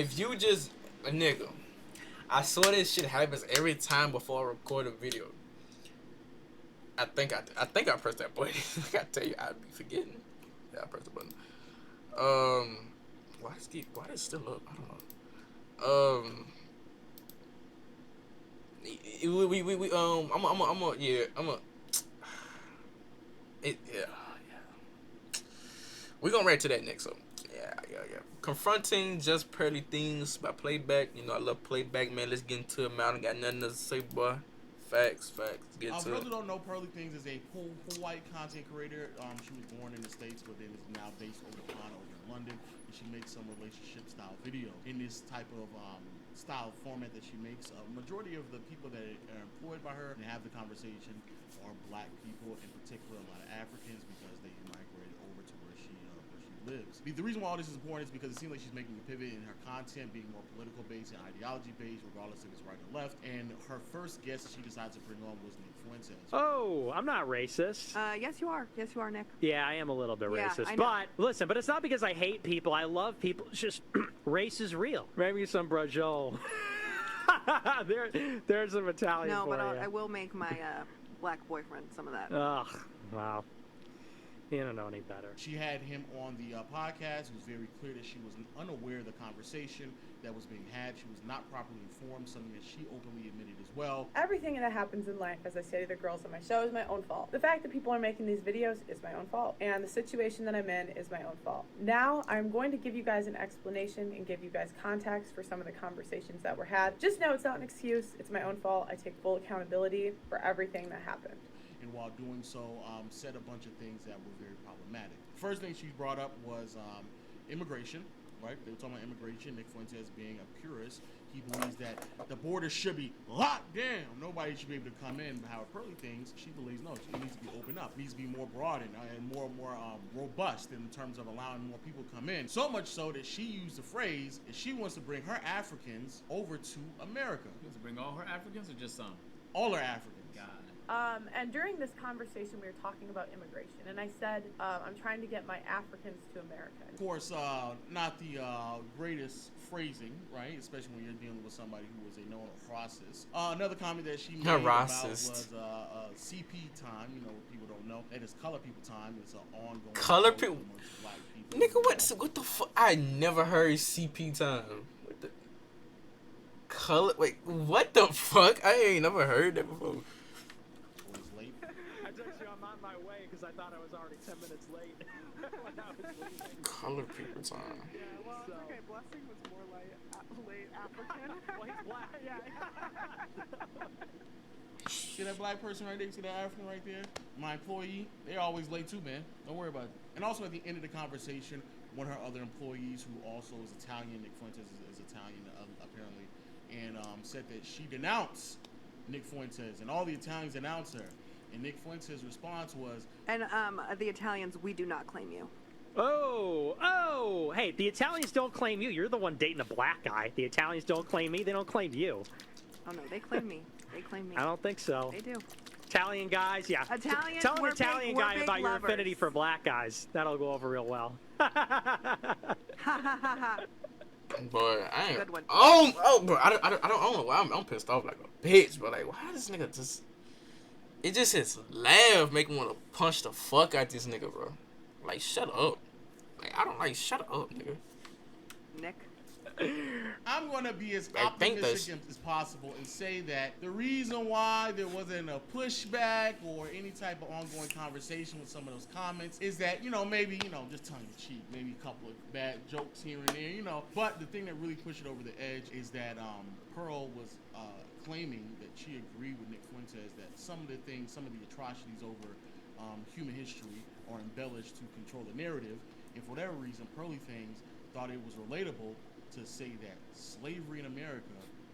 if you just a nigga, I saw this shit happens every time before I record a video. I think I pressed that button. I tell you, I'd be forgetting. Yeah, I pressed the button. Why is it still up? I don't know. Yeah. We're gonna react to that next. So yeah. Confronting just pearly things by Playback. You know I love Playback, man. Let's get into it, man. I don't got nothing to say, boy. Facts. Let's get to For it. those who don't know, Pearly Things is a full white content creator. She was born in the States, but then is now based over in London. And she makes some relationship style video. In this type of style format that she makes, a majority of the people that are employed by her and have the conversation are black people, in particular a lot of Africans, because they migrated over to where she lives. The reason why all this is important is because it seems like she's making a pivot in her content, being more political based and ideology based, regardless if it's right or left. And her first guest that she decided to bring on was Nick Fuentes. Oh, I'm not racist. Yes, you are. Yes, you are, Nick. Yeah, I am a little bit racist. But listen, but it's not because I hate people. I love people. It's just race is real. Maybe some brajol. There's some Italian. No, for but you. I will make my black boyfriend some of that. Ugh, wow. You don't know any better. She had him on the podcast. It was very clear that she was unaware of the conversation that was being had. She was not properly informed, something that she openly admitted as well. Everything that happens in life, as I say to the girls on my show, is my own fault. The fact that people are making these videos is my own fault. And the situation that I'm in is my own fault. Now, I'm going to give you guys an explanation and give you guys context for some of the conversations that were had. Just know it's not an excuse. It's my own fault. I take full accountability for everything that happened. And while doing so, said a bunch of things that were very problematic. First thing she brought up was immigration, right? They were talking about immigration. Nick Fuentes being a purist. He believes that the border should be locked down. Nobody should be able to come in. But how Pearly Things, she believes no, it needs to be opened up. It needs to be more broad and more robust in terms of allowing more people to come in. So much so that she used the phrase that she wants to bring her Africans over to America. She wants to bring all her Africans or just some? All her Africans. God. And during this conversation, we were talking about immigration, and I said, I'm trying to get my Africans to America. Of course, not the greatest phrasing, right? Especially when you're dealing with somebody who is a known racist. Another comment that she made about was CP time. You know, what people don't know. That is color people time. It's an ongoing color people. Black people. Nigga, what the fuck? I never heard CP time. What the color? Wait, what the fuck? I ain't never heard that before. I told you I'm on my way because I thought I was already 10 minutes late when I was leaving. Color people time. Yeah, well, it's okay. Blessing was more like late African. Well, he's black. Yeah. See that black person right there? See that African right there? My employee. They're always late too, man. Don't worry about it. And also at the end of the conversation, one of her other employees, who also is Italian, Nick Fuentes is Italian apparently, and said that she denounced Nick Fuentes, and all the Italians denounced her. And Nick Fuentes' response was, and the Italians, we do not claim you. Oh, hey, the Italians don't claim you. You're the one dating a black guy. The Italians don't claim me. They don't claim you. Oh, no, they claim me. They claim me. I don't think so. They do. Italian guys, yeah. Italians, Tell an Italian guy about your lovers. affinity for black guys. That'll go over real well. Boy, I ain't. Good one. Bro, I don't know why I'm pissed off like a bitch, but like, why this nigga just? It just his laugh make me want to punch the fuck out this nigga, bro. Like, shut up. Like, I don't like. Shut up, nigga. Nick. I'm going to be as optimistic as possible and say that the reason why there wasn't a pushback or any type of ongoing conversation with some of those comments is that, maybe, just tongue in cheek, maybe a couple of bad jokes here and there, But the thing that really pushed it over the edge is that Pearl was claiming that she agreed with Nick Fuentes that some of the atrocities over human history are embellished to control the narrative. And for whatever reason, Pearly Things thought it was relatable to say that slavery in America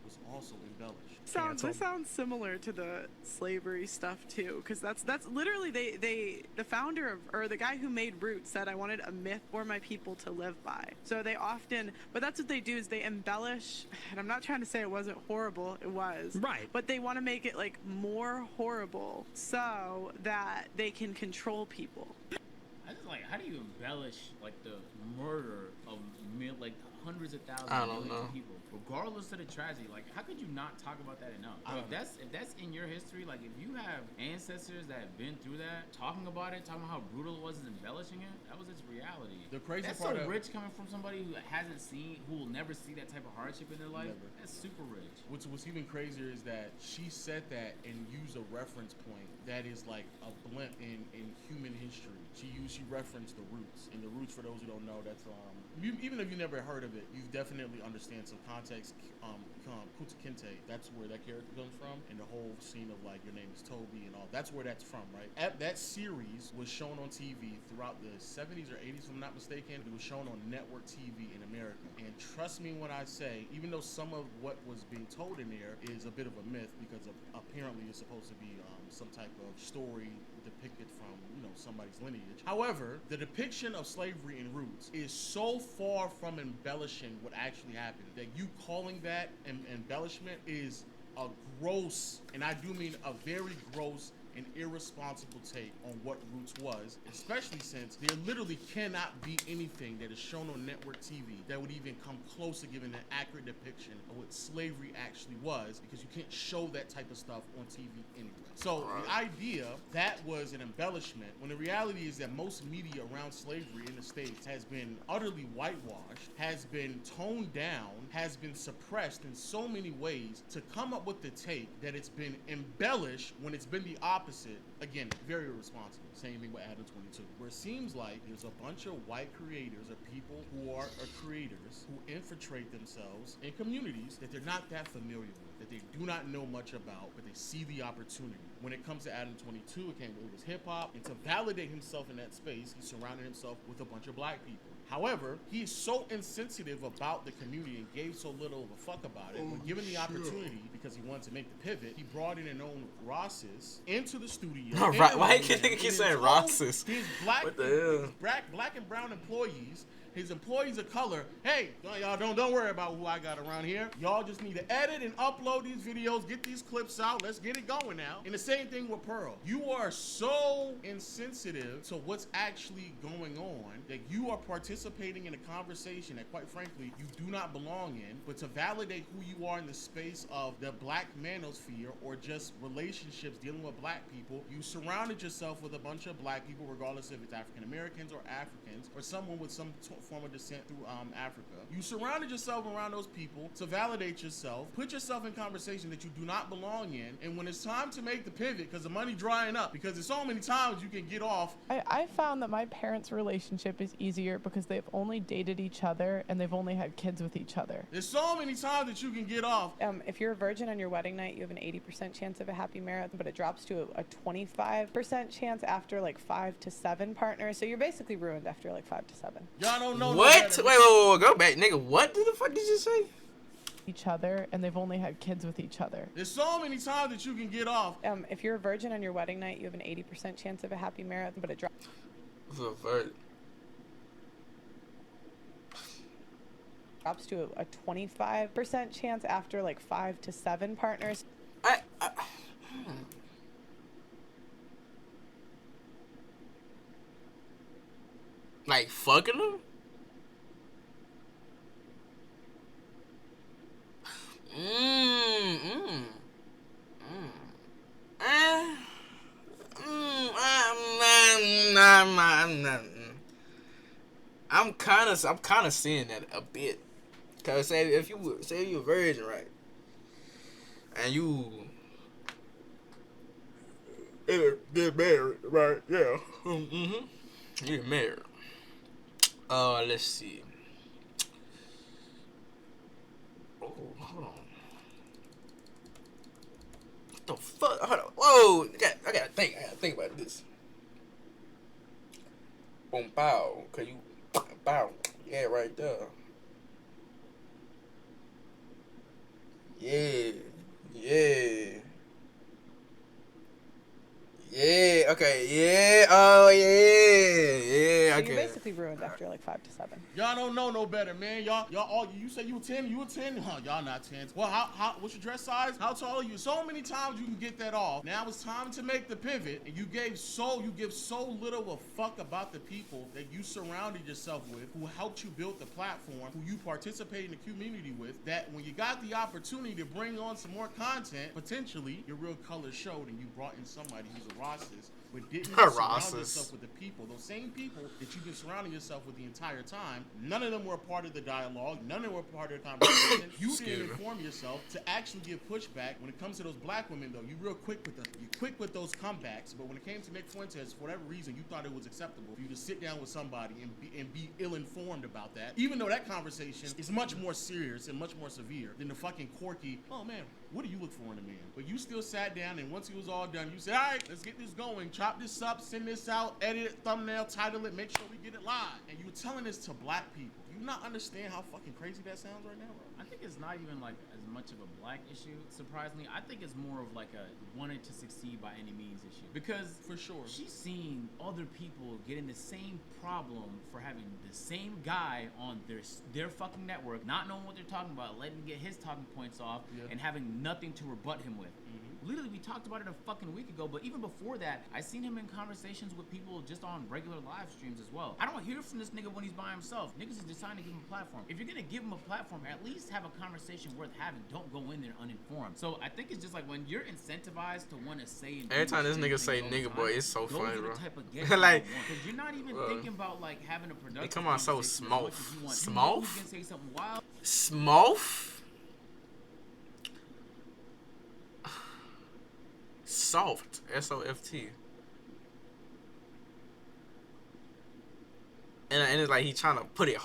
was also embellished. This sounds similar to the slavery stuff too, because that's literally the founder of, or the guy who made Roots said, I wanted a myth for my people to live by. So they often, but that's what they do, is they embellish, and I'm not trying to say it wasn't horrible, it was. Right. But they want to make it like more horrible so that they can control people. I just like, how how do you embellish like the murder of like hundreds of thousands, millions of people, regardless of the tragedy? Like, how could you not talk about that enough? If that's in your history, like if you have ancestors that have been through that, talking about it, talking about how brutal it was, and embellishing it, that was its reality. The crazy that's part so rich coming from somebody who hasn't seen, who will never see that type of hardship in their life. Never. That's super rich. What's even crazier is that she said that and used a reference point that is like a blimp in human history. She referenced the Roots, and the Roots, for those who don't know, that's even if you never heard of it, you definitely understand some context. Kunta Kinte, that's where that character comes from, and the whole scene of like your name is Toby and all. That's where that's from, right? That series was shown on TV throughout the 70s or 80s, if I'm not mistaken. It was shown on network TV in America, and trust me when I say, even though some of what was being told in there is a bit of a myth, because apparently it's supposed to be some type of story depicted from somebody's lineage. However, the depiction of slavery in Roots is so far from embellishing what actually happened that you calling that an embellishment is a gross, and I do mean a very gross and irresponsible take on what Roots was, especially since there literally cannot be anything that is shown on network TV that would even come close to giving an accurate depiction of what slavery actually was, because you can't show that type of stuff on TV anyway. So the idea that was an embellishment, when the reality is that most media around slavery in the States has been utterly whitewashed, has been toned down, has been suppressed in so many ways, to come up with the take that it's been embellished when it's been the opposite, again, very irresponsible. Same thing with Adam 22, where it seems like there's a bunch of white creators or people who are creators who infiltrate themselves in communities that they're not that familiar with, that they do not know much about, but they see the opportunity. When it comes to Adam 22, it was hip-hop, and to validate himself in that space, he surrounded himself with a bunch of black people. However, he is so insensitive about the community and gave so little of a fuck about it. When given the opportunity, because he wanted to make the pivot, he brought in an own Rosses into the studio. Why can't you keep saying Rosses? His black and brown employees, his employees of color, hey, y'all don't worry about who I got around here. Y'all just need to edit and upload these videos, get these clips out. Let's get it going now. And the same thing with Pearl. You are so insensitive to what's actually going on that you are participating in a conversation that, quite frankly, you do not belong in. But to validate who you are in the space of the black manosphere or just relationships dealing with black people, you surrounded yourself with a bunch of black people, regardless if it's African Americans or Africans or someone with some form of descent through Africa. You surrounded yourself around those people to validate yourself, put yourself in conversation that you do not belong in, and when it's time to make the pivot, because the money drying up, because there's so many times you can get off. I found that my parents' relationship is easier because they've only dated each other and they've only had kids with each other. There's so many times that you can get off. If you're a virgin on your wedding night, you have an 80% chance of a happy marriage, but it drops to a 25% chance after like 5 to 7 partners. So you're basically ruined after like 5 to 7. Y'all don't know. What? Wait, go back, nigga. What the fuck did you say? Each other, and they've only had kids with each other. There's so many times that you can get off. If you're a virgin on your wedding night, you have an 80% chance of a happy marriage, but it drops. Drops to a 25% chance after like 5 to 7 partners. Like fucking them? I'm kind of seeing that a bit. Cause say you're a virgin, right? And you get married, right? Yeah. You're married. Let's see. Oh, hold on. What the fuck? Hold on. Whoa! I gotta think about this. Boom, bow. Cause you, bow. Yeah, right there. Yeah. Yeah, okay, yeah, oh, yeah, So okay. you're basically ruined after like 5 to 7. Y'all don't know no better, man. Y'all all you say you a 10, you a 10? Huh, y'all not 10s. Well, what's your dress size? How tall are you? So many times you can get that off. Now it's time to make the pivot, and you give so little a fuck about the people that you surrounded yourself with, who helped you build the platform, who you participate in the community with, that when you got the opportunity to bring on some more content, potentially your real colors showed, and you brought in somebody who's a racist, but didn't surround yourself with the people, those same people that you've been surrounding yourself with the entire time. None of them were a part of the dialogue. None of them were part of the conversation. You didn't inform yourself to actually give pushback. When it comes to those black women, though, you real quick with them. You quick with those comebacks. But when it came to Nick Fuentes, for whatever reason, you thought it was acceptable for you to sit down with somebody and be ill-informed about that, even though that conversation is much more serious and much more severe than the fucking quirky, oh man, what do you look for in a man? But you still sat down, and once it was all done, you said, all right, let's get this going. Chop this up, send this out, edit it, thumbnail, title it, make sure we get it live. And you were telling this to black people. You not understand how fucking crazy that sounds right now, bro? I think it's not even like as much of a black issue, surprisingly. I think it's more of like a wanting to succeed by any means issue. Because for sure, she's seen other people get in the same problem for having the same guy on their fucking network, not knowing what they're talking about, letting him get his talking points off, and having nothing to rebut him with. Literally, we talked about it a fucking week ago, but even before that, I seen him in conversations with people just on regular live streams as well. I don't hear from this nigga when he's by himself. Niggas is deciding to give him a platform. If you're gonna give him a platform, at least have a conversation worth having. Don't go in there uninformed. So I think it's just like when you're incentivized to want to say and every time this nigga say nigga boy, it's so funny, bro. Like, because you're not even thinking about like having a productive. They come on so smooth. Smooth? You can say something wild. Smooth? Soft, S-O-F-T. And it's like he trying to put a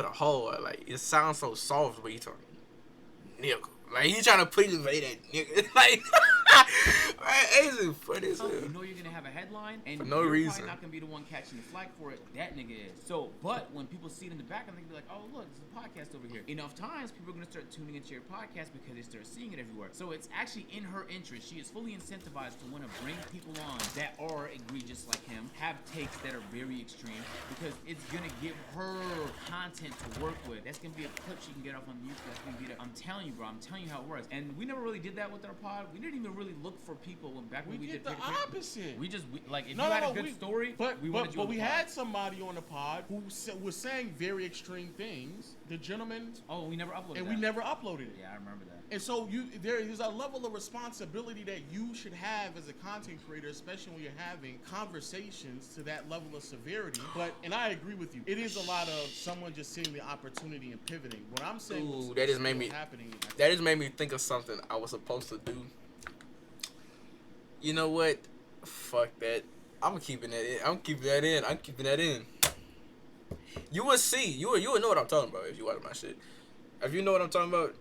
hole, like it sounds so soft, but he talking nigga. Like he trying to put his way that nigga. Like it's funny as hell. You know you're gonna have a headline, and for no you're reason. Probably not gonna be the one catching the flag for it. That nigga is. So, but when people see it in the back, they're gonna be like, oh look, there's a podcast over here. Enough times, people are gonna start tuning into your podcast because they start seeing it everywhere. So it's actually in her interest. She is fully incentivized to want to bring people on that are egregious like him, have takes that are very extreme, because it's gonna give her content to work with. That's gonna be a clip she can get off on YouTube. That's gonna be I'm telling you, bro. I'm telling you how it works. And we never really did that with our pod. We didn't even really look for people when we did the opposite. We just like if you had a good story, but we had had somebody on the pod who was saying very extreme things. The gentleman. Oh, we never uploaded. And we never uploaded it. Yeah, I remember that. And so there is a level of responsibility that you should have as a content creator, especially when you're having conversations to that level of severity. And I agree with you. It is a lot of someone just seeing the opportunity and pivoting. What I'm saying, that just made me think of something I was supposed to do. You know what? Fuck that. I'm keeping that in. I'm keeping that in. You will see. You will know what I'm talking about if you watch my shit. If you know what I'm talking about,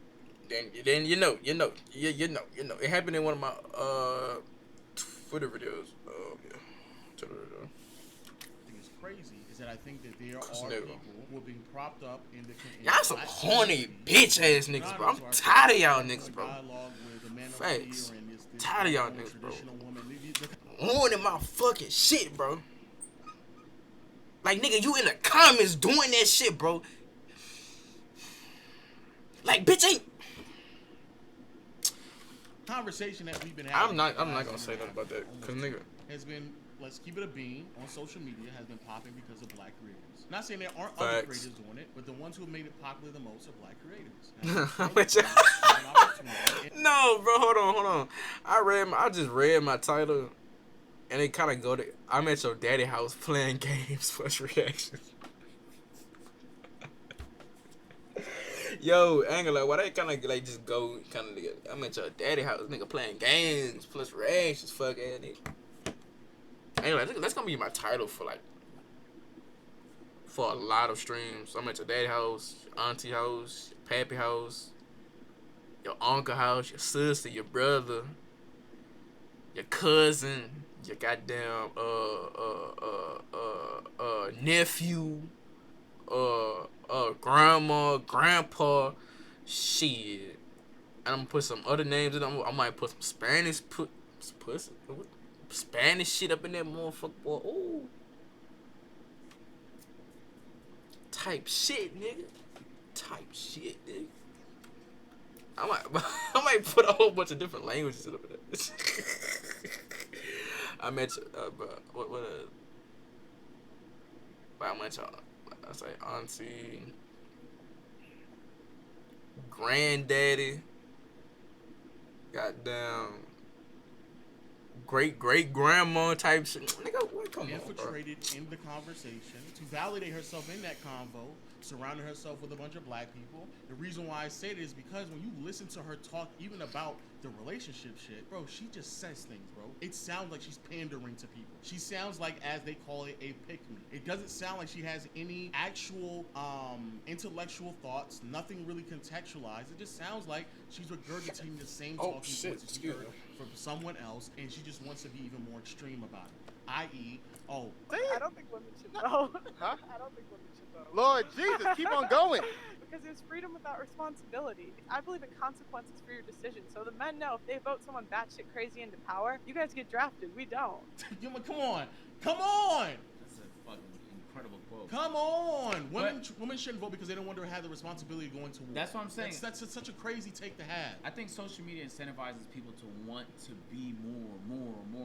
then you know. You know. It happened in one of my Twitter videos. The thing is crazy is that I think that there are people who are being propped up in the y'all some horny bitch ass niggas, bro. I'm tired of y'all niggas, bro. Facts. Tired of y'all niggas, bro. Ruining my fucking shit, bro. Like, nigga, you in the comments doing that shit, bro. Like, bitch ain't. Conversation that we've been having. I'm not gonna say nothing about that, cause nigga has been. Let's keep it a bean on social media has been popping because of black creators. Not saying there aren't other creators doing it, but the ones who have made it popular the most are black creators. No, bro, hold on. I just read my title, and it kind of go to I'm at your daddy house playing games. First reaction. Yo, Angela, why they kind of like just go kind of nigga? I'm at your daddy house, nigga, playing games plus reactions. Fuck ass nigga. Anyway, that's gonna be my title for a lot of streams. I'm at your daddy house, your auntie house, your pappy house, your uncle house, your sister, your brother, your cousin, your goddamn nephew, grandma, grandpa, shit. And I'm gonna put some other names in. I might put some Spanish pussy. Spanish shit up in that motherfucker, boy. Ooh. Type shit, nigga. Type shit, nigga. I might put a whole bunch of different languages up in there. I mentioned, I mentioned, I say auntie, granddaddy, goddamn, great grandma type shit. Nigga, what? Come on, infiltrated in the conversation to validate herself in that convo, surrounding herself with a bunch of black people. The reason why I say it is because when you listen to her talk, even about the relationship shit, bro, she just says things, bro. It sounds like she's pandering to people. She sounds like, as they call it, a pick-me. It doesn't sound like she has any actual intellectual thoughts, nothing really contextualized. It just sounds like she's regurgitating the same talking points that she heard from someone else, and she just wants to be even more extreme about it. I.e., I don't think women should know. Huh? I don't think women should know. Lord Jesus, keep on going. Because there's freedom without responsibility. I believe in consequences for your decisions. So the men know if they vote someone batshit crazy into power, you guys get drafted. We don't. Come on. Come on. That's a fucking incredible quote. Come on. Women shouldn't vote because they don't want to have the responsibility of going to war. That's what I'm saying. That's such a crazy take to have. I think social media incentivizes people to want to be more.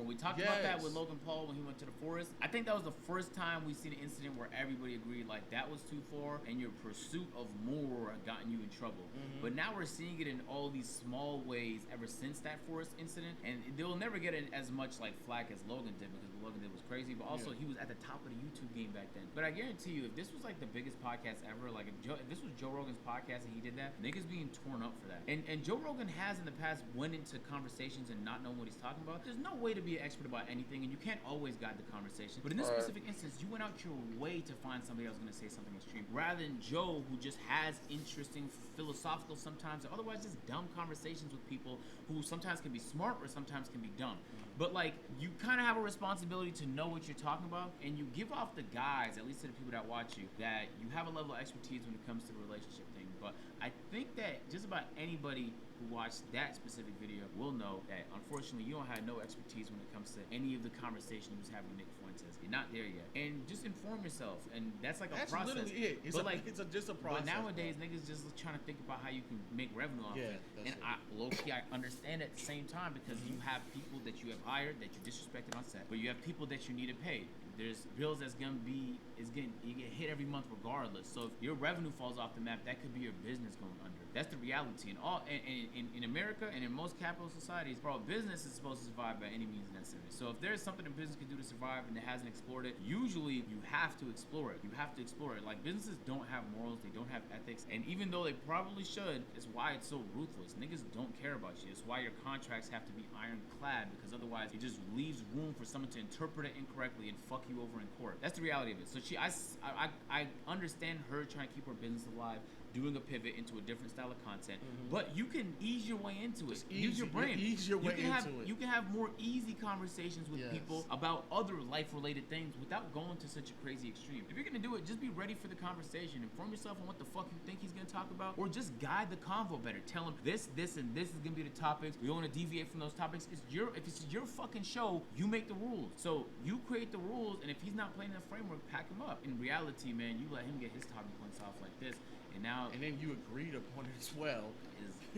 We talked about that with Logan Paul when he went to the forest. I think that was the first time we seen an incident where everybody agreed like that was too far and your pursuit of more had gotten you in trouble. But now we're seeing it in all these small ways ever since that forest incident, and they'll never get as much like flack as Logan did because what Logan did was crazy, but also he was at the top of the YouTube game back then. But I guarantee you, if this was like the biggest podcast ever, like if this was Joe Rogan's podcast and he did that, niggas being torn up for that. And Joe Rogan has in the past went into conversations and not knowing what he's talking about. There's no way to be an expert about anything, and you can't always guide the conversation. But in this specific instance, you went out your way to find somebody else going to say something extreme, rather than Joe, who just has interesting philosophical sometimes, or otherwise just dumb conversations with people who sometimes can be smart or sometimes can be dumb. But like, you kind of have a responsibility to know what you're talking about, and you give off the guys, at least to the people that watch you, that you have a level of expertise when it comes to the relationship thing. But I think that just about anybody who watched that specific video will know that unfortunately you don't have no expertise when it comes to any of the conversation you was having with Nick Fuentes. You're not there yet. And just inform yourself, and that's like a process. That's literally it. It's just a process. But nowadays, niggas just trying to think about how you can make revenue off it. And low-key, I understand at the same time, because you have people that you have hired that you disrespected on set, but you have people that you need to pay. There's bills that's gonna be, you get hit every month regardless. So if your revenue falls off the map, that could be your business going under. That's the reality. In America and in most capitalist societies, bro, business is supposed to survive by any means necessary. So if there's something a business can do to survive and it hasn't explored it, usually you have to explore it. You have to explore it. Like, businesses don't have morals, they don't have ethics, and even though they probably should, it's why it's so ruthless. Niggas don't care about you. It's why your contracts have to be ironclad, because otherwise it just leaves room for someone to interpret it incorrectly and fuck you over in court. That's the reality of it. So I understand her trying to keep her business alive, doing a pivot into a different style of content, but you can ease your way into it. Use your brain. Ease your way into it. You can have more easy conversations with people about other life-related things without going to such a crazy extreme. If you're gonna do it, just be ready for the conversation. Inform yourself on what the fuck you think he's gonna talk about, or just guide the convo better. Tell him this, and this is gonna be the topics. We don't want to deviate from those topics. If it's your fucking show, you make the rules. So you create the rules, and if he's not playing that framework, pack him up. In reality, man, you let him get his talking points off like this. And then you agreed upon it as well.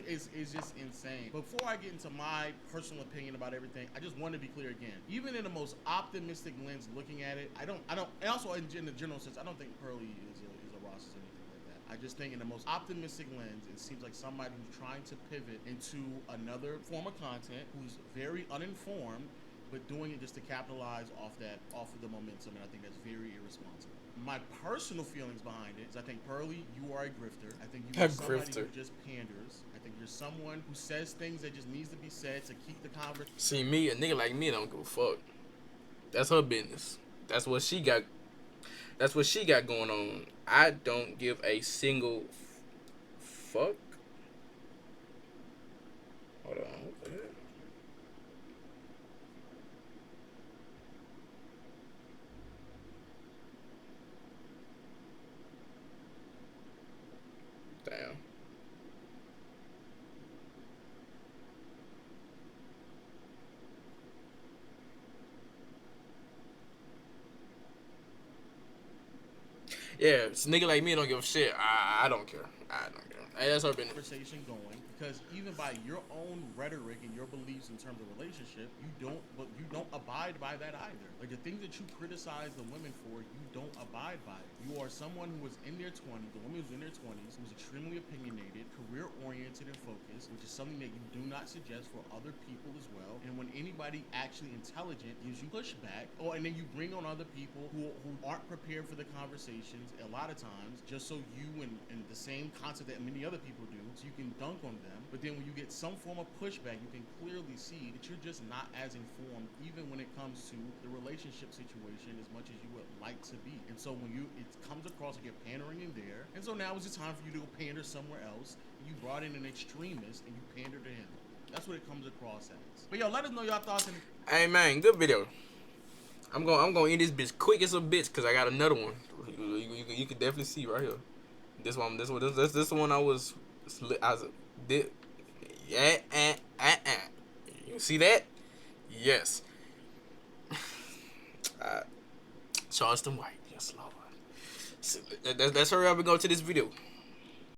Is just insane. Before I get into my personal opinion about everything, I just want to be clear again. Even in the most optimistic lens looking at it, I don't, and also in the general sense, I don't think Pearly is a racist or anything like that. I just think in the most optimistic lens, it seems like somebody who's trying to pivot into another form of content, who's very uninformed, but doing it just to capitalize off of the momentum, and I think that's very irresponsible. My personal feelings behind it is I think, Pearly, you are a grifter. I think you are somebody who just panders. I think you're someone who says things that just needs to be said to keep the conversation. See, me, a nigga like me don't give a fuck. That's her business. That's what she got going on. I don't give a single fuck. Hold on. What the heck? Damn. Yeah, it's a nigga like me don't give a shit. I don't care. I don't care. Hey, that's our business. Conversation going, because even by your own rhetoric and your beliefs in terms of relationship, you don't abide by that either. Like the things that you criticize the women for, you don't abide by it. You are someone who was in their 20s, the woman who's in their 20s, who's extremely opinionated, career oriented and focused, which is something that you do not suggest for other people as well. And when anybody actually intelligent gives you pushback, and then you bring on other people who aren't prepared for the conversations a lot of times, just so you and the same concept that many other people do, so you can dunk on them. But then when you get some form of pushback, you can clearly see that you're just not as informed, even when it comes to the relationship situation, as much as you would like to be. And so when it comes across like you're pandering in there, and so now is the time for you to go pander somewhere else. You brought in an extremist and you pander to him. That's what it comes across as. But yo, let us know your thoughts. Hey man, good video. I'm gonna end this bitch quick as a bitch because I got another one. You can definitely see right here. This one the one I did. Yeah, You see that? Yes. Charleston White. Yes, Lord. So, let's hurry up and go to this video.